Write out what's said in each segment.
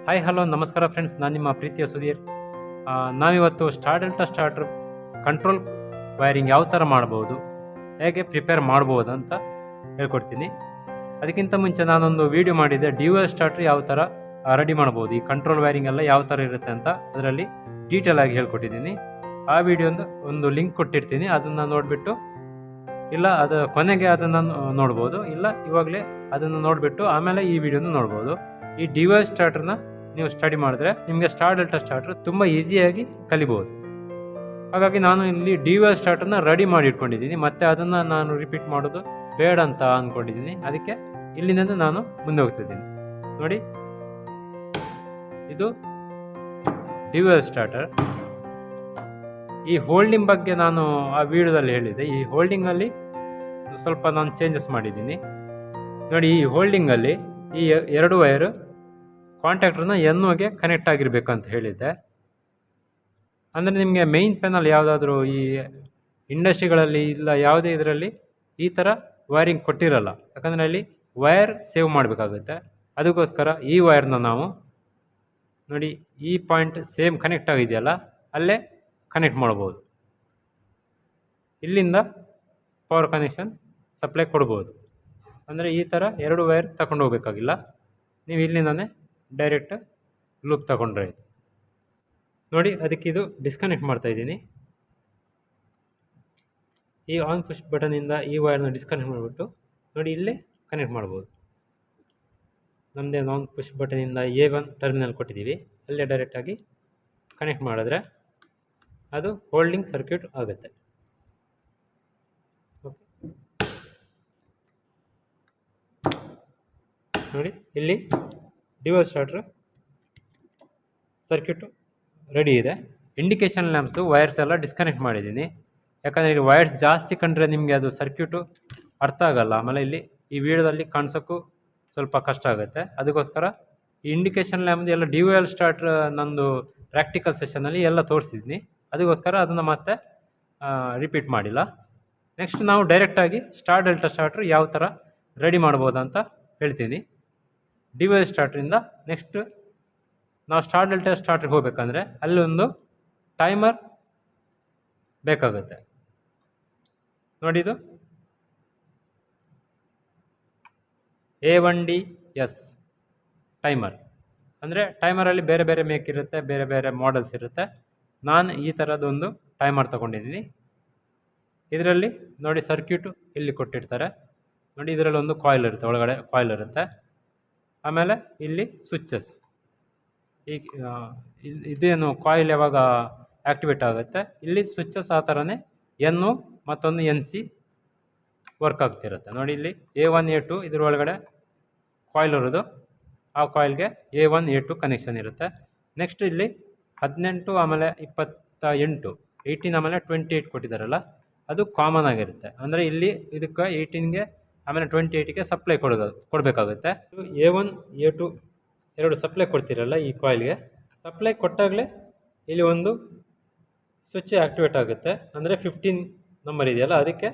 Hi hello ನಮಸ್ಕಾರ friends, ನಾನು ನಿಮ್ಮ ಪ್ರೀತಿಯ ಸುಧೀರ್. ನಾವಿವತ್ತು ಸ್ಟಾರ್ಟರ್ ಕಂಟ್ರೋಲ್ ವೈರಿಂಗ್ ಯಾವ ಥರ ಮಾಡ್ಬೋದು, ಹೇಗೆ ಪ್ರಿಪೇರ್ ಮಾಡ್ಬೋದು ಅಂತ ಹೇಳ್ಕೊಡ್ತೀನಿ. ಅದಕ್ಕಿಂತ ಮುಂಚೆ ನಾನೊಂದು ವಿಡಿಯೋ ಮಾಡಿದ್ದೆ, ಡ್ಯೂಯಲ್ ಸ್ಟಾರ್ಟರ್ ಯಾವ ಥರ ರೆಡಿ ಮಾಡ್ಬೋದು, ಈ ಕಂಟ್ರೋಲ್ ವೈರಿಂಗ್ ಎಲ್ಲ ಯಾವ ಥರ ಇರುತ್ತೆ ಅಂತ ಅದರಲ್ಲಿ ಡೀಟೇಲ್ ಆಗಿ ಹೇಳ್ಕೊಟ್ಟಿದ್ದೀನಿ. ಆ ವಿಡಿಯೋಂದು ಒಂದು ಲಿಂಕ್ ಕೊಟ್ಟಿರ್ತೀನಿ, ಅದನ್ನು ನೋಡಿಬಿಟ್ಟು ಇಲ್ಲ ಅದು ಕೊನೆಗೆ ಅದನ್ನು ನೋಡ್ಬೋದು, ಇಲ್ಲ ಇವಾಗಲೇ ಅದನ್ನು ನೋಡಿಬಿಟ್ಟು ಆಮೇಲೆ ಈ ವಿಡಿಯೋನ ನೋಡ್ಬೋದು. ಈ ಡ್ಯೂಯಲ್ ಸ್ಟಾರ್ಟರ್ನ ನೀವು ಸ್ಟಡಿ ಮಾಡಿದ್ರೆ ನಿಮಗೆ ಸ್ಟಾರ್ಟರ್ ತುಂಬ ಈಸಿಯಾಗಿ ಕಲಿಬೋದು. ಹಾಗಾಗಿ ನಾನು ಇಲ್ಲಿ ಡ್ಯೂಯಲ್ ಸ್ಟಾರ್ಟರ್ನ ರೆಡಿ ಮಾಡಿ ಇಟ್ಕೊಂಡಿದ್ದೀನಿ, ಮತ್ತು ಅದನ್ನು ನಾನು ರಿಪೀಟ್ ಮಾಡೋದು ಬೇಡ ಅಂತ ಅಂದ್ಕೊಂಡಿದ್ದೀನಿ. ಅದಕ್ಕೆ ಇಲ್ಲಿಂದ ನಾನು ಮುಂದೆ ಹೋಗ್ತಿದ್ದೀನಿ. ನೋಡಿ, ಇದು ಡ್ಯೂಯಲ್ ಸ್ಟಾರ್ಟರ್. ಈ ಹೋಲ್ಡಿಂಗ್ ಬಗ್ಗೆ ನಾನು ಆ ವಿಡಿಯೋದಲ್ಲಿ ಹೇಳಿದ್ದೆ. ಈ ಹೋಲ್ಡಿಂಗಲ್ಲಿ ಸ್ವಲ್ಪ ನಾನು ಚೇಂಜಸ್ ಮಾಡಿದ್ದೀನಿ. ನೋಡಿ, ಈ ಹೋಲ್ಡಿಂಗಲ್ಲಿ ಈ ಎರಡು ವೈರು ಕಾಂಟ್ಯಾಕ್ಟ್ರನ್ನ ಎನ್ಒಗೆ ಕನೆಕ್ಟ್ ಆಗಿರಬೇಕಂತ ಹೇಳಿದ್ದೆ. ಅಂದರೆ ನಿಮಗೆ ಮೇಯ್ನ್ ಪ್ಯಾನಲ್ ಯಾವುದಾದ್ರೂ ಈ ಇಂಡಸ್ಟ್ರಿಗಳಲ್ಲಿ ಇಲ್ಲ ಯಾವುದೇ ಇದರಲ್ಲಿ ಈ ಥರ ವೈರಿಂಗ್ ಕೊಟ್ಟಿರಲ್ಲ, ಯಾಕಂದರೆ ಅಲ್ಲಿ ವೈರ್ ಸೇವ್ ಮಾಡಬೇಕಾಗುತ್ತೆ. ಅದಕ್ಕೋಸ್ಕರ ಈ ವೈರ್ನ ನಾವು ನೋಡಿ, ಈ ಪಾಯಿಂಟ್ ಸೇಮ್ ಕನೆಕ್ಟ್ ಆಗಿದೆಯಲ್ಲ, ಅಲ್ಲೇ ಕನೆಕ್ಟ್ ಮಾಡ್ಬೋದು. ಇಲ್ಲಿಂದ ಪವರ್ ಕನೆಕ್ಷನ್ ಸಪ್ಲೈ ಕೊಡ್ಬೋದು. ಅಂದರೆ ಈ ಥರ ಎರಡು ವೈರ್ ತಗೊಂಡು ಹೋಗ್ಬೇಕಾಗಿಲ್ಲ, ನೀವು ಇಲ್ಲಿಂದನೇ ಡೈರೆಕ್ಟ್ ಲೂಪ್ ತಗೊಂಡ್ರೆ ಆಯಿತು. ನೋಡಿ, ಅದಕ್ಕೆ ಇದು ಡಿಸ್ಕನೆಕ್ಟ್ ಮಾಡ್ತಾಯಿದ್ದೀನಿ. ಈ ಆನ್ ಪುಷ್ ಬಟನಿಂದ ಈ ವೈರ್ನ ಡಿಸ್ಕನೆಕ್ಟ್ ಮಾಡಿಬಿಟ್ಟು ನೋಡಿ ಇಲ್ಲೇ ಕನೆಕ್ಟ್ ಮಾಡ್ಬೋದು. ನಮ್ಮದೇ ಆನ್ ಪುಷ್ ಬಟನಿಂದ A1 ಟರ್ಮಿನಲ್ ಕೊಟ್ಟಿದ್ದೀವಿ, ಅಲ್ಲೇ ಡೈರೆಕ್ಟಾಗಿ ಕನೆಕ್ಟ್ ಮಾಡಿದ್ರೆ ಅದು ಹೋಲ್ಡಿಂಗ್ ಸರ್ಕ್ಯೂಟ್ ಆಗುತ್ತೆ. ಓಕೆ, ನೋಡಿ ಇಲ್ಲಿ ಡ್ಯೂಯಲ್ ಸ್ಟಾರ್ಟರ್ ಸರ್ಕ್ಯೂಟು ರೆಡಿ ಇದೆ. ಇಂಡಿಕೇಶನ್ ಲ್ಯಾಂಪ್ಸು ವೈರ್ಸ್ ಎಲ್ಲ ಡಿಸ್ಕನೆಕ್ಟ್ ಮಾಡಿದ್ದೀನಿ, ಯಾಕಂದರೆ ಇಲ್ಲಿ ವೈರ್ಸ್ ಜಾಸ್ತಿ ಕಂಡ್ರೆ ನಿಮಗೆ ಅದು ಸರ್ಕ್ಯೂಟು ಅರ್ಥ ಆಗಲ್ಲ, ಆಮೇಲೆ ಇಲ್ಲಿ ಈ ವಿಡಿಯೋದಲ್ಲಿ ಕಾಣಿಸೋಕ್ಕೂ ಸ್ವಲ್ಪ ಕಷ್ಟ ಆಗುತ್ತೆ. ಅದಕ್ಕೋಸ್ಕರ ಈ ಇಂಡಿಕೇಶನ್ ಲ್ಯಾಂಪ್ದು ಎಲ್ಲ ಡ್ಯೂಯಲ್ ಸ್ಟಾರ್ಟರ್ ನಂದು ಪ್ರಾಕ್ಟಿಕಲ್ ಸೆಷನಲ್ಲಿ ಎಲ್ಲ ತೋರಿಸಿದ್ದೀನಿ, ಅದಕ್ಕೋಸ್ಕರ ಅದನ್ನು ಮತ್ತೆ ರಿಪೀಟ್ ಮಾಡಿಲ್ಲ. ನೆಕ್ಸ್ಟ್ ನಾವು ಡೈರೆಕ್ಟಾಗಿ ಸ್ಟಾರ್ಟರ್ ಯಾವ ಥರ ರೆಡಿ ಮಾಡ್ಬೋದು ಅಂತ ಹೇಳ್ತೀನಿ. ಡ್ಯೂಯಲ್ ಸ್ಟಾರ್ಟ್ರಿಂದ ನೆಕ್ಸ್ಟ್ ನಾವು ಸ್ಟಾರ್ಟ್ರಿಗೆ ಹೋಗ್ಬೇಕಂದ್ರೆ ಅಲ್ಲಿ ಒಂದು ಟೈಮರ್ ಬೇಕಾಗುತ್ತೆ. ನೋಡಿದು A1DS ಟೈಮರ್. ಅಂದರೆ ಟೈಮರಲ್ಲಿ ಬೇರೆ ಬೇರೆ ಮೇಕ್ ಇರುತ್ತೆ, ಬೇರೆ ಬೇರೆ ಮಾಡೆಲ್ಸ್ ಇರುತ್ತೆ. ನಾನು ಈ ಥರದೊಂದು ಟೈಮರ್ ತೊಗೊಂಡಿದ್ದೀನಿ. ಇದರಲ್ಲಿ ನೋಡಿ ಸರ್ಕ್ಯೂಟು ಇಲ್ಲಿ ಕೊಟ್ಟಿರ್ತಾರೆ. ನೋಡಿ, ಇದರಲ್ಲಿ ಒಂದು ಕಾಯಿಲ್ ಇರುತ್ತೆ, ಒಳಗಡೆ ಕಾಯಿಲ್ ಇರುತ್ತೆ. ಆಮೇಲೆ ಇಲ್ಲಿ ಸ್ವಿಚಸ್, ಈಗ ಇದೇನು ಕಾಯಿಲ್ ಯಾವಾಗ ಆ್ಯಕ್ಟಿವೇಟ್ ಆಗುತ್ತೆ, ಇಲ್ಲಿ ಸ್ವಿಚಸ್ ಆ ಥರನೇ ಎನ್ನು ಮತ್ತೊಂದು NC ವರ್ಕ್ ಆಗ್ತಿರುತ್ತೆ. ನೋಡಿ, ಇಲ್ಲಿ A1 A2 ಇದ್ರ ಒಳಗಡೆ ಕಾಯಿಲ್ ಇರೋದು, ಆ ಕಾಯಿಲ್ಗೆ A1 A2 ಕನೆಕ್ಷನ್ ಇರುತ್ತೆ. ನೆಕ್ಸ್ಟ್ ಇಲ್ಲಿ 18 ಆಮೇಲೆ 28 18 ಆಮೇಲೆ 28 ಕೊಟ್ಟಿದ್ದಾರಲ್ಲ, ಅದು ಕಾಮನ್ ಆಗಿರುತ್ತೆ. ಅಂದರೆ ಇಲ್ಲಿ ಇದಕ್ಕೆ 18ಗೆ ಆಮೇಲೆ 28ಗೆ ಸಪ್ಲೈ ಕೊಡಬೇಕಾಗುತ್ತೆ. A1 A2 ಎರಡು ಸಪ್ಲೈ ಕೊಡ್ತಿರಲ್ಲ ಈ ಕಾಯಿಲ್ಗೆ, ಸಪ್ಲೈ ಕೊಟ್ಟಾಗಲೇ ಇಲ್ಲಿ ಒಂದು ಸ್ವಿಚ್ ಆ್ಯಕ್ಟಿವೇಟ್ ಆಗುತ್ತೆ. ಅಂದರೆ 15 ನಂಬರ್ ಇದೆಯಲ್ಲ, ಅದಕ್ಕೆ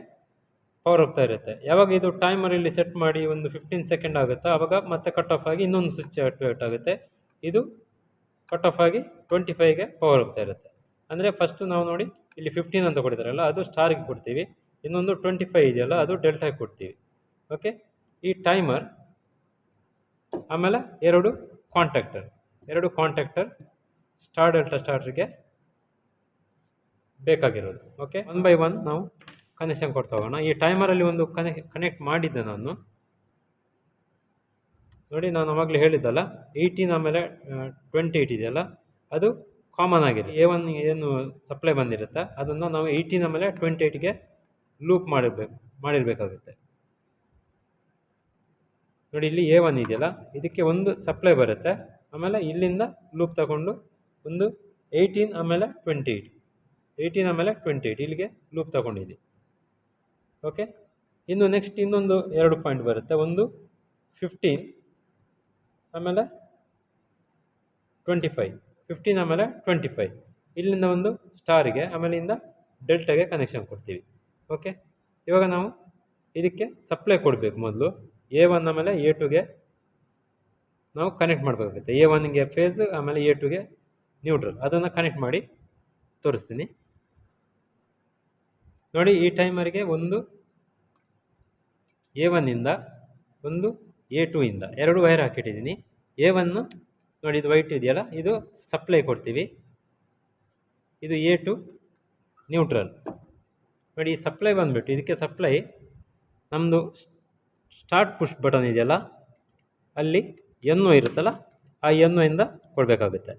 ಪವರ್ ಹೋಗ್ತಾ ಇರುತ್ತೆ. ಯಾವಾಗ ಇದು ಟೈಮರ್ ಇಲ್ಲಿ ಸೆಟ್ ಮಾಡಿ ಒಂದು 15 ಸೆಕೆಂಡ್ ಆಗುತ್ತೋ ಆವಾಗ ಮತ್ತೆ ಕಟ್ ಆಫ್ ಆಗಿ ಇನ್ನೊಂದು ಸ್ವಿಚ್ ಆ್ಯಕ್ಟಿವೇಟ್ ಆಗುತ್ತೆ. ಇದು ಕಟ್ ಆಫ್ ಆಗಿ 25ಗೆ ಪವರ್ ಹೋಗ್ತಾ ಇರುತ್ತೆ. ಅಂದರೆ ಫಸ್ಟು ನಾವು ನೋಡಿ ಇಲ್ಲಿ 15 ಅಂತ ಕೊಟ್ಟಿದ್ದಾರಲ್ಲ, ಅದು ಸ್ಟಾರ್ಗೆ ಕೊಡ್ತೀವಿ. ಇನ್ನೊಂದು 25 ಇದೆಯಲ್ಲ, ಅದು ಡೆಲ್ಟಾಗೆ ಕೊಡ್ತೀವಿ. ಓಕೆ, ಈ ಟೈಮರ್ ಆಮೇಲೆ ಎರಡು ಕಾಂಟ್ಯಾಕ್ಟರ್ ಸ್ಟಾರ್ಟರ್ಗೆ ಬೇಕಾಗಿರೋದು. ಓಕೆ, 1 by 1 ನಾವು ಕನೆಕ್ಷನ್ ಕೊಡ್ತಾ ಹೋಗೋಣ. ಈ ಟೈಮರಲ್ಲಿ ಒಂದು ಕನೆಕ್ಟ್ ಮಾಡಿದ್ದೆ ನಾನು. ನೋಡಿ, ನಾನು ಅವಾಗಲೇ ಹೇಳಿದ್ದಲ್ಲ, 18 ಆಮೇಲೆ 28 ಇದೆಯಲ್ಲ, ಅದು ಕಾಮನ್ ಆಗಿದೆ. A1 ಏನು ಸಪ್ಲೈ ಬಂದಿರುತ್ತೆ ಅದನ್ನು ನಾವು 18 ಆಮೇಲೆ 28ಗೆ ಲೂಪ್ ಮಾಡಿರಬೇಕಾಗುತ್ತೆ. ನೋಡಿ, ಇಲ್ಲಿ A1 ಇದೆಯಲ್ಲ, ಇದಕ್ಕೆ ಒಂದು ಸಪ್ಲೈ ಬರುತ್ತೆ. ಆಮೇಲೆ ಇಲ್ಲಿಂದ ಲೂಪ್ ತಗೊಂಡು ಒಂದು 18 ಆಮೇಲೆ 28 ಇಲ್ಲಿಗೆ ಲೂಪ್ ತಗೊಂಡಿದ್ದೆ. ಓಕೆ, ಇನ್ನು ನೆಕ್ಸ್ಟ್ ಇನ್ನೊಂದು ಎರಡು ಪಾಯಿಂಟ್ ಬರುತ್ತೆ. ಒಂದು 15 ಆಮೇಲೆ 15 ಆಮೇಲೆ 25 ಇಲ್ಲಿಂದ ಒಂದು ಸ್ಟಾರಿಗೆ ಆಮೇಲೆ ಇಂದ ಡೆಲ್ಟಾಗೆ ಕನೆಕ್ಷನ್ ಕೊಡ್ತೀವಿ. ಓಕೆ, ಇವಾಗ ನಾವು ಇದಕ್ಕೆ ಸಪ್ಲೈ ಕೊಡಬೇಕು. ಮೊದಲು A1 ಆಮೇಲೆ A2ಗೆ ನಾವು ಕನೆಕ್ಟ್ ಮಾಡಬೇಕಾಗುತ್ತೆ. A1ಗೆ ಫೇಸ್, ಆಮೇಲೆ A2ಗೆ ನ್ಯೂಟ್ರಲ್. ಅದನ್ನು ಕನೆಕ್ಟ್ ಮಾಡಿ ತೋರಿಸ್ತೀನಿ ನೋಡಿ. ಈ ಟೈಮರಿಗೆ ಒಂದು A1ಇಂದ ಒಂದು A2ಇಂದ ಎರಡು ವೈರ್ ಹಾಕಿಟ್ಟಿದ್ದೀನಿ. A1 ನೋಡಿ, ಇದು ವೈಟ್ ಇದೆಯಲ್ಲ, ಇದು ಸಪ್ಲೈ ಕೊಡ್ತೀವಿ. ಇದು A2 ನ್ಯೂಟ್ರಲ್. ನೋಡಿ, ಈ ಸಪ್ಲೈ ಬಂದುಬಿಟ್ಟು ಇದಕ್ಕೆ ಸಪ್ಲೈ ನಮ್ಮದು ಸ್ಟಾರ್ಟ್ ಪುಷ್ ಬಟನ್ ಇದೆಯಲ್ಲ, ಅಲ್ಲಿ NO ಇರುತ್ತಲ್ಲ, ಆ NO ಇಂದ ಕೊಡಬೇಕಾಗುತ್ತೆ.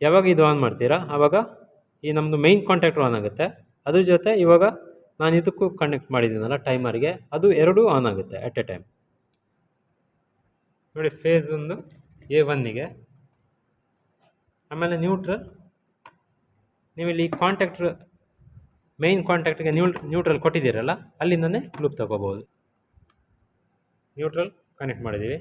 ಯಾವಾಗ ಇದು ಆನ್ ಮಾಡ್ತೀರಾ ಆವಾಗ ಈ ನಮ್ಮದು ಮೈನ್ ಕಾಂಟ್ಯಾಕ್ಟರ್ ಆನ್ ಆಗುತ್ತೆ. ಅದ್ರ ಜೊತೆ ಇವಾಗ ನಾನು ಇದಕ್ಕೂ ಕನೆಕ್ಟ್ ಮಾಡಿದ್ದೀನಲ್ಲ ಟೈಮರ್ಗೆ, ಅದು ಎರಡೂ ಆನ್ ಆಗುತ್ತೆ ಅಟ್ ಎ ಟೈಮ್. ನೋಡಿ, ಫೇಸ್ ಒಂದು A1ಗೆ, ಆಮೇಲೆ ನ್ಯೂಟ್ರಲ್. ನೀವಿಲ್ಲಿ ಕಾಂಟ್ಯಾಕ್ಟ್ರ್ ಮೈನ್ ಕಾಂಟ್ಯಾಕ್ಟ್ಗೆ ನ್ಯೂಟ್ರಲ್ ಕೊಟ್ಟಿದ್ದೀರಲ್ಲ, ಅಲ್ಲಿಂದನೇ ಲೂಪ್ ತಗೋಬೋದು. ನ್ಯೂಟ್ರಲ್ ಕನೆಕ್ಟ್ ಮಾಡಿದ್ದೀವಿ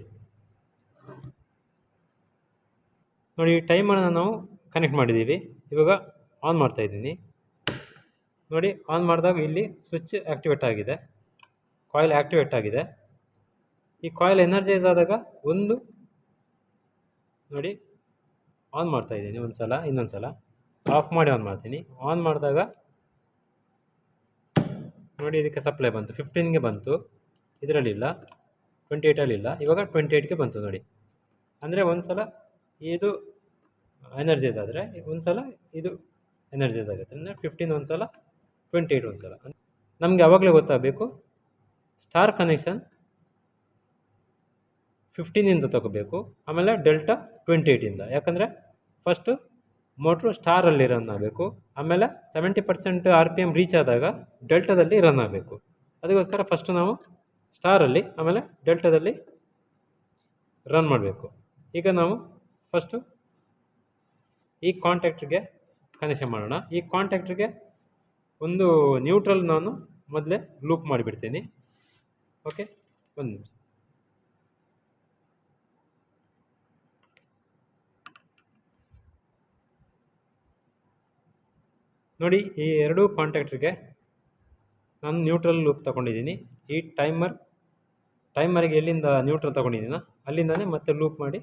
ನೋಡಿ. ಟೈಮನ್ನು ನಾವು ಕನೆಕ್ಟ್ ಮಾಡಿದ್ದೀವಿ. ಇವಾಗ ಆನ್ ಮಾಡ್ತಾಯಿದ್ದೀನಿ ನೋಡಿ. ಆನ್ ಮಾಡಿದಾಗ ಇಲ್ಲಿ ಸ್ವಿಚ್ ಆ್ಯಕ್ಟಿವೇಟ್ ಆಗಿದೆ, ಕಾಯಿಲ್ ಆ್ಯಕ್ಟಿವೇಟ್ ಆಗಿದೆ. ಈ ಕಾಯಿಲ್ ಎನರ್ಜೈಸ್ ಆದಾಗ ಒಂದು ನೋಡಿ ಆನ್ ಮಾಡ್ತಾಯಿದ್ದೀನಿ ಒಂದು ಸಲ, ಇನ್ನೊಂದು ಸಲ ಆಫ್ ಮಾಡಿ ಆನ್ ಮಾಡ್ತೀನಿ. ಆನ್ ಮಾಡಿದಾಗ ನೋಡಿ, ಇದಕ್ಕೆ ಸಪ್ಲೈ ಬಂತು, 15ಗೆ ಬಂತು, ಇದರಲ್ಲಿಲ್ಲ, 28ಅಲ್ಲಿಲ್ಲ. ಇವಾಗ 28ಗೆ ಬಂತು ನೋಡಿ. ಅಂದರೆ ಒಂದು ಸಲ ಇದು ಎನರ್ಜೈಸ್ ಆದರೆ ಒಂದು ಸಲ ಇದು ಎನರ್ಜೈಸ್ ಆಗುತ್ತೆ. ಅಂದರೆ 15 ಒಂದು ಸಲ, 28 ಒಂದು ಸಲ. ನಮಗೆ ಆವಾಗಲೇ ಗೊತ್ತಾಗಬೇಕು ಸ್ಟಾರ್ ಕನೆಕ್ಷನ್ 15ಇಂದ ತಗೋಬೇಕು, ಆಮೇಲೆ ಡೆಲ್ಟಾ 28ಇಂದ. ಯಾಕಂದರೆ ಫಸ್ಟು ಮೋಟ್ರು ಸ್ಟಾರಲ್ಲಿ ರನ್ ಆಗಬೇಕು, ಆಮೇಲೆ 70% RPM ರೀಚ್ ಆದಾಗ ಡೆಲ್ಟಾದಲ್ಲಿ ರನ್ ಆಗಬೇಕು. ಅದಕ್ಕೋಸ್ಕರ ಫಸ್ಟು ನಾವು ಸ್ಟಾರಲ್ಲಿ ಆಮೇಲೆ ಡೆಲ್ಟಾದಲ್ಲಿ ರನ್ ಮಾಡಬೇಕು. ಈಗ ನಾವು ಫಸ್ಟು ಈ ಕಾಂಟ್ಯಾಕ್ಟ್ರಿಗೆ ಕನೆಕ್ಷನ್ ಮಾಡೋಣ. ಈ ಕಾಂಟ್ಯಾಕ್ಟ್ರಿಗೆ ಒಂದು ನ್ಯೂಟ್ರಲ್ ನಾನು ಮೊದಲೇ ಲೂಪ್ ಮಾಡಿಬಿಡ್ತೀನಿ. ಓಕೆ, ಒಂದು ನಿಮಿಷ. ನೋಡಿ, ಈ ಎರಡೂ ಕಾಂಟ್ಯಾಕ್ಟ್ರಿಗೆ ನಾನು ನ್ಯೂಟ್ರಲ್ ಲೂಪ್ ತಗೊಂಡಿದ್ದೀನಿ. ಈ ಟೈಮರಿಗೆ ಎಲ್ಲಿಂದ ನ್ಯೂಟ್ರಲ್ ತಗೊಂಡಿದ್ದೀನ ಅಲ್ಲಿಂದನೇ ಮತ್ತೆ ಲೂಪ್ ಮಾಡಿ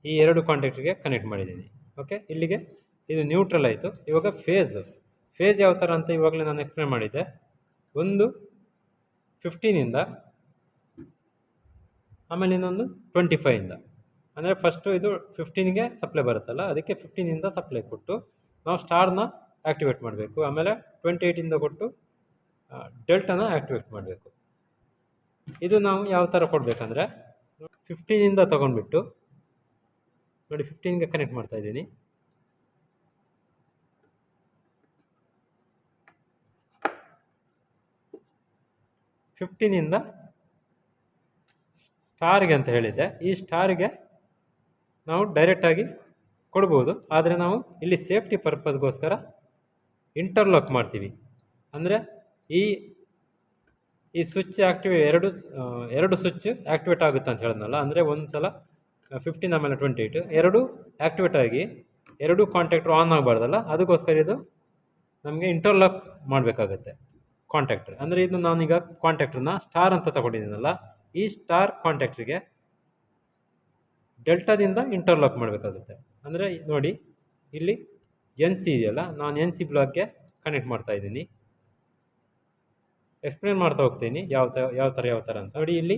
ಈ ಎರಡು ಕಾಂಟ್ಯಾಕ್ಟ್ರಿಗೆ ಕನೆಕ್ಟ್ ಮಾಡಿದ್ದೀನಿ. ಓಕೆ, ಇಲ್ಲಿಗೆ ಇದು ನ್ಯೂಟ್ರಲ್ ಆಯಿತು. ಇವಾಗ ಫೇಸ್ ಯಾವ ಥರ ಅಂತ ಇವಾಗಲೇ ನಾನು ಎಕ್ಸ್ಪ್ಲೇನ್ ಮಾಡಿದ್ದೆ. ಒಂದು 15ಇಂದ, ಆಮೇಲೆ ಇನ್ನೊಂದು 25ಇಂದ. ಅಂದರೆ ಫಸ್ಟು ಇದು 15ಗೆ ಸಪ್ಲೈ ಬರುತ್ತಲ್ಲ, ಅದಕ್ಕೆ 15ಇಂದ ಸಪ್ಲೈ ಕೊಟ್ಟು ನಾವು ಸ್ಟಾರ್ನ ಆ್ಯಕ್ಟಿವೇಟ್ ಮಾಡಬೇಕು. ಆಮೇಲೆ 28ಇಂದ ಕೊಟ್ಟು ಡೆಲ್ಟಾನ ಆ್ಯಕ್ಟಿವೇಟ್ ಮಾಡಬೇಕು. ಇದು ನಾವು ಯಾವ ಥರ ಕೊಡಬೇಕಂದ್ರೆ 15ಇಂದ ತೊಗೊಂಡ್ಬಿಟ್ಟು ನೋಡಿ 15ಗೆ ಕನೆಕ್ಟ್ ಮಾಡ್ತಾಯಿದ್ದೀನಿ. 15ಇಂದ ಸ್ಟಾರ್ಗೆ ಅಂತ ಹೇಳಿದ್ದೆ. ಈ ಸ್ಟಾರ್ಗೆ ನಾವು ಡೈರೆಕ್ಟಾಗಿ ಕೊಡ್ಬೋದು, ಆದರೆ ನಾವು ಇಲ್ಲಿ ಸೇಫ್ಟಿ ಪರ್ಪಸ್ಗೋಸ್ಕರ ಇಂಟರ್ಲಾಕ್ ಮಾಡ್ತೀವಿ. ಅಂದರೆ ಈ ಸ್ವಿಚ್ ಎರಡು ಸ್ವಿಚ್ ಆ್ಯಕ್ಟಿವೇಟ್ ಆಗುತ್ತೆ ಅಂತ ಹೇಳಿದ್ನಲ್ಲ. ಅಂದರೆ ಒಂದು ಸಲ 15 ಆಮೇಲೆ 28 ಎರಡು ಆ್ಯಕ್ಟಿವೇಟ್ ಆಗಿ ಎರಡು ಕಾಂಟ್ಯಾಕ್ಟ್ರು ಆನ್ ಆಗಬಾರ್ದಲ್ಲ, ಅದಕ್ಕೋಸ್ಕರ ಇದು ನಮಗೆ ಇಂಟರ್ಲಾಕ್ ಮಾಡಬೇಕಾಗತ್ತೆ ಕಾಂಟ್ಯಾಕ್ಟ್ರ್. ಅಂದರೆ ಇದು ನಾನೀಗ ಕಾಂಟ್ಯಾಕ್ಟ್ರನ್ನ ಸ್ಟಾರ್ ಅಂತ ತಗೊಂಡಿದ್ದೀನಲ್ಲ, ಈ ಸ್ಟಾರ್ ಕಾಂಟ್ಯಾಕ್ಟ್ರಿಗೆ ಡೆಲ್ಟಾದಿಂದ ಇಂಟರ್ಲಾಕ್ ಮಾಡಬೇಕಾಗುತ್ತೆ. ಅಂದರೆ ನೋಡಿ, ಇಲ್ಲಿ NC ಇದೆಯಲ್ಲ, ನಾನು NC ಬ್ಲಾಕ್ಗೆ ಕನೆಕ್ಟ್ ಮಾಡ್ತಾಯಿದ್ದೀನಿ. ಎಕ್ಸ್ಪ್ಲೇನ್ ಮಾಡ್ತಾ ಹೋಗ್ತೀನಿ ಯಾವ ಥರ ಅಂತ. ನೋಡಿ, ಇಲ್ಲಿ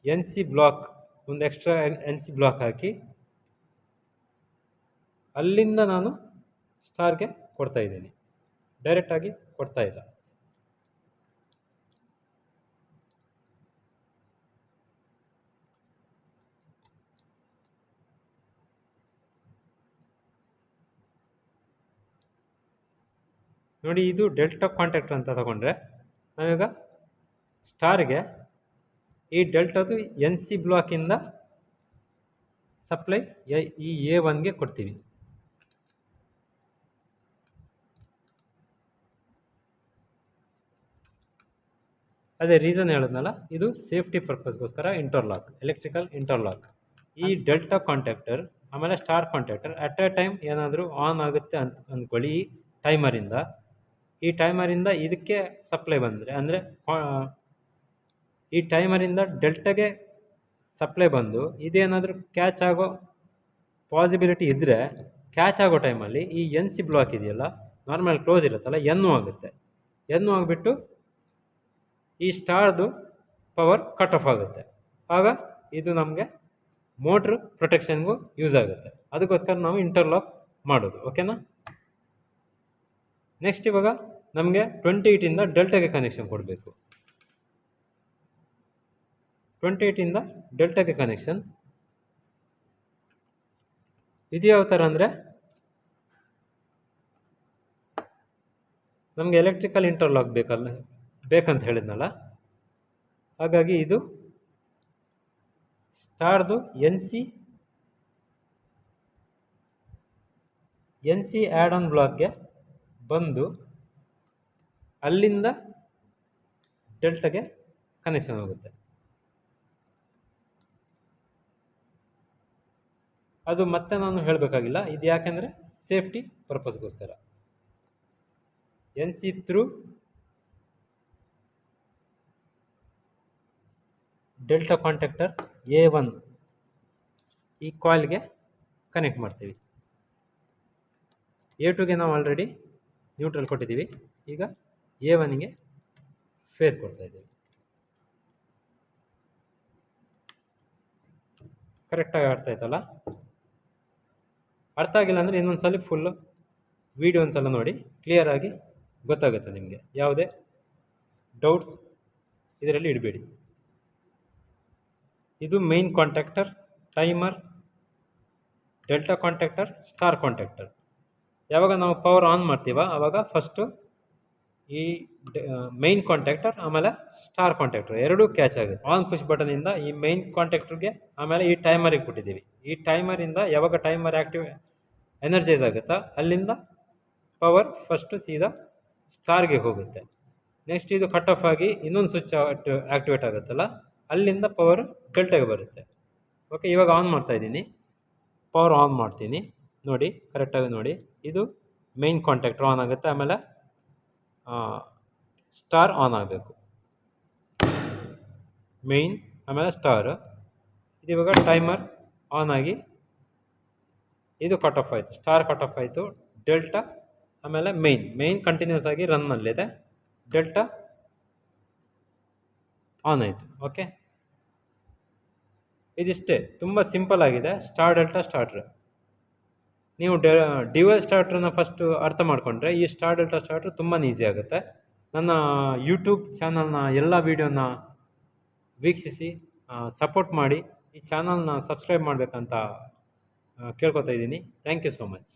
NC ಬ್ಲಾಕ್, ಒಂದು ಎಕ್ಸ್ಟ್ರಾ NC ಬ್ಲಾಕ್ ಹಾಕಿ ಅಲ್ಲಿಂದ ನಾನು ಸ್ಟಾರ್ಗೆ ಕೊಡ್ತಾಯಿದ್ದೀನಿ, ಡೈರೆಕ್ಟಾಗಿ ಕೊಡ್ತಾಯಿಲ್ಲ. ನೋಡಿ, ಇದು ಡೆಲ್ಟಾ ಕಾಂಟ್ಯಾಕ್ಟರ್ ಅಂತ ತಗೊಂಡ್ರೆ ನಾವೀಗ ಸ್ಟಾರ್ಗೆ ಈ ಡೆಲ್ಟಾದು NC ಬ್ಲಾಕಿಂದ ಸಪ್ಲೈ ಈ A1ಗೆ ಕೊಡ್ತೀವಿ. ಅದೇ ರೀಸನ್ ಹೇಳಿದ್ನಲ್ಲ, ಇದು ಸೇಫ್ಟಿ ಪರ್ಪಸ್ಗೋಸ್ಕರ ಇಂಟರ್ಲಾಕ್, ಎಲೆಕ್ಟ್ರಿಕಲ್ ಇಂಟರ್ಲಾಕ್. ಈ ಡೆಲ್ಟಾ ಕಾಂಟ್ಯಾಕ್ಟರ್ ಆಮೇಲೆ star contactor at A time ಏನಾದರೂ ಆನ್ ಆಗುತ್ತೆ ಅಂತ ಅಂದ್ಕೊಳ್ಳಿ. ಈ ಟೈಮರಿಂದ ಇದಕ್ಕೆ ಸಪ್ಲೈ ಬಂದರೆ, ಅಂದರೆ ಈ ಟೈಮರಿಂದ ಡೆಲ್ಟಾಗೆ ಸಪ್ಲೈ ಬಂದು ಇದೇನಾದರೂ ಕ್ಯಾಚ್ ಆಗೋ ಪಾಸಿಬಿಲಿಟಿ ಇದ್ದರೆ ಕ್ಯಾಚ್ ಆಗೋ ಟೈಮಲ್ಲಿ ಈ ಎನ್ ಸಿ ಬ್ಲಾಕ್ ಇದೆಯಲ್ಲ, ನಾರ್ಮಲ್ ಕ್ಲೋಸ್ ಇರುತ್ತಲ್ಲ, ಎನ್ನು ಆಗುತ್ತೆ. ಎನ್ನು ಆಗಿಬಿಟ್ಟು ಈ ಸ್ಟಾರ್ದು ಪವರ್ ಕಟ್ ಆಫ್ ಆಗುತ್ತೆ. ಆಗ ಇದು ನಮಗೆ ಮೋಟ್ರ್ ಪ್ರೊಟೆಕ್ಷನ್ಗೂ ಯೂಸ್ ಆಗುತ್ತೆ. ಅದಕ್ಕೋಸ್ಕರ ನಾವು ಇಂಟರ್ಲಾಕ್ ಮಾಡೋದು. ಓಕೆನಾ? ನೆಕ್ಸ್ಟ್ ಇವಾಗ ನಮಗೆ 28ಇಂದ ಡೆಲ್ಟಾಗೆ ಕನೆಕ್ಷನ್ ಕೊಡಬೇಕು. 28ಇಂದ ಡೆಲ್ಟಾಗೆ ಕನೆಕ್ಷನ್ ಇದು ಯಾವ ಥರ ಅಂದರೆ, ನಮಗೆ ಎಲೆಕ್ಟ್ರಿಕಲ್ ಇಂಟರ್ಲಾಕ್ ಬೇಕಂತ ಹೇಳಿದ್ನಲ್ಲ, ಹಾಗಾಗಿ ಇದು ಸ್ಟಾರ್ದು ಎನ್ ಸಿ ಆ್ಯಡ್ ಆನ್ ಬ್ಲಾಕ್ಗೆ ಬಂದು ಅಲ್ಲಿಂದ ಡೆಲ್ಟಾಗೆ ಕನೆಕ್ಷನ್ ಆಗುತ್ತೆ. ಅದು ಮತ್ತೆ ನಾನು ಹೇಳಬೇಕಾಗಿಲ್ಲ, ಇದು ಯಾಕೆಂದರೆ ಸೇಫ್ಟಿ ಪರ್ಪಸ್ಗೋಸ್ಕರ. N C through delta contactor A1 ಈ ಕಾಯಿಲ್ಗೆ ಕನೆಕ್ಟ್ ಮಾಡ್ತೀವಿ. A2ಗೆ ನಾವು ಆಲ್ರೆಡಿ ನ್ಯೂಟ್ರಲ್ ಕೊಟ್ಟಿದ್ದೀವಿ. ಈಗ A1ಗೆ ಫೇಸ್ ಕೊಡ್ತಾ ಇದ್ದೀವಿ. ಕರೆಕ್ಟಾಗಿ ಅರ್ಥ ಆಯ್ತಲ್ಲ? ಅರ್ಥ ಆಗಿಲ್ಲ ಅಂದರೆ ಇನ್ನೊಂದು ಫುಲ್ಲು ವಿಡಿಯೋ ಒಂದ್ಸಲ ನೋಡಿ, ಕ್ಲಿಯರಾಗಿ ಗೊತ್ತಾಗುತ್ತೆ ನಿಮಗೆ. ಯಾವುದೇ ಡೌಟ್ಸ್ ಇದರಲ್ಲಿ ಇಡಬೇಡಿ. ಇದು main contactor, timer, delta contactor, star contactor. ಯಾವಾಗ ನಾವು ಪವರ್ ಆನ್ ಮಾಡ್ತೀವ ಆವಾಗ ಫಸ್ಟು ಈ ಮೈನ್ ಕಾಂಟ್ಯಾಕ್ಟರ್ ಆಮೇಲೆ ಸ್ಟಾರ್ ಕಾಂಟ್ಯಾಕ್ಟರ್ ಎರಡೂ ಕ್ಯಾಚ್ ಆಗುತ್ತೆ. ಆನ್ ಪುಷ್ ಬಟನಿಂದ ಈ ಮೈನ್ ಕಾಂಟ್ಯಾಕ್ಟರ್ಗೆ ಆಮೇಲೆ ಈ ಟೈಮರಿಗೆ ಕೊಟ್ಟಿದ್ದೀವಿ. ಈ ಟೈಮರಿಂದ ಯಾವಾಗ ಟೈಮರ್ ಎನರ್ಜೈಸ್ ಆಗುತ್ತಾ ಅಲ್ಲಿಂದ ಪವರ್ ಫಸ್ಟು ಸೀದಾ ಸ್ಟಾರ್ಗೆ ಹೋಗುತ್ತೆ. ನೆಕ್ಸ್ಟ್ ಇದು ಕಟ್ ಆಫ್ ಆಗಿ ಇನ್ನೊಂದು ಸ್ವಿಚ್ ಆ್ಯಕ್ಟಿವೇಟ್ ಆಗುತ್ತಲ್ಲ, ಅಲ್ಲಿಂದ ಪವರ್ ಡೆಲ್ಟಾಗೆ ಬರುತ್ತೆ. ಓಕೆ, ಇವಾಗ ಆನ್ ಮಾಡ್ತಾ ಇದ್ದೀನಿ. ಪವರ್ ಆನ್ ಮಾಡ್ತೀನಿ ನೋಡಿ, ಕರೆಕ್ಟಾಗಿ ನೋಡಿ. ಇದು ಮೈನ್ ಕಾಂಟ್ಯಾಕ್ಟರ್ ಆನ್ ಆಗುತ್ತೆ, ಆಮೇಲೆ ಸ್ಟಾರ್ ಆನ್ ಆಗಬೇಕು. ಮೈನ್ ಆಮೇಲೆ ಸ್ಟಾರ್. ಇದು ಇವಾಗ ಟೈಮರ್ ಆನ್ ಆಗಿ ಇದು ಕಟ್ ಆಫ್ ಆಯಿತು, ಸ್ಟಾರ್ ಕಟ್ ಆಫ್ ಆಯಿತು. ಡೆಲ್ಟಾ ಆಮೇಲೆ ಮೈನ್ ಕಂಟಿನ್ಯೂಸ್ ಆಗಿ ರನ್ನಲ್ಲಿದೆ, ಡೆಲ್ಟಾ ಆನ್ ಆಯಿತು. ಓಕೆ, ಇದಿಷ್ಟೇ, ತುಂಬ ಸಿಂಪಲ್ ಆಗಿದೆ. Star delta starter. ನೀವು ಡ್ಯುಯಲ್ ಸ್ಟಾರ್ಟ್ರನ್ನ ಫಸ್ಟು ಅರ್ಥ ಮಾಡಿಕೊಂಡ್ರೆ ಈ ಸ್ಟಾರ್ ಡೆಲ್ಟಾ ಸ್ಟಾರ್ಟ್ರ್ ತುಂಬಾ ಈಸಿ ಆಗುತ್ತೆ. ನನ್ನ ಯೂಟ್ಯೂಬ್ ಚಾನಲ್ನ ಎಲ್ಲ ವೀಡಿಯೋನ ವೀಕ್ಷಿಸಿ ಸಪೋರ್ಟ್ ಮಾಡಿ. ಈ ಚಾನಲ್ನ ಸಬ್ಸ್ಕ್ರೈಬ್ ಮಾಡಬೇಕಂತ ಕೇಳ್ಕೊತಾ ಇದ್ದೀನಿ. Thank you so much.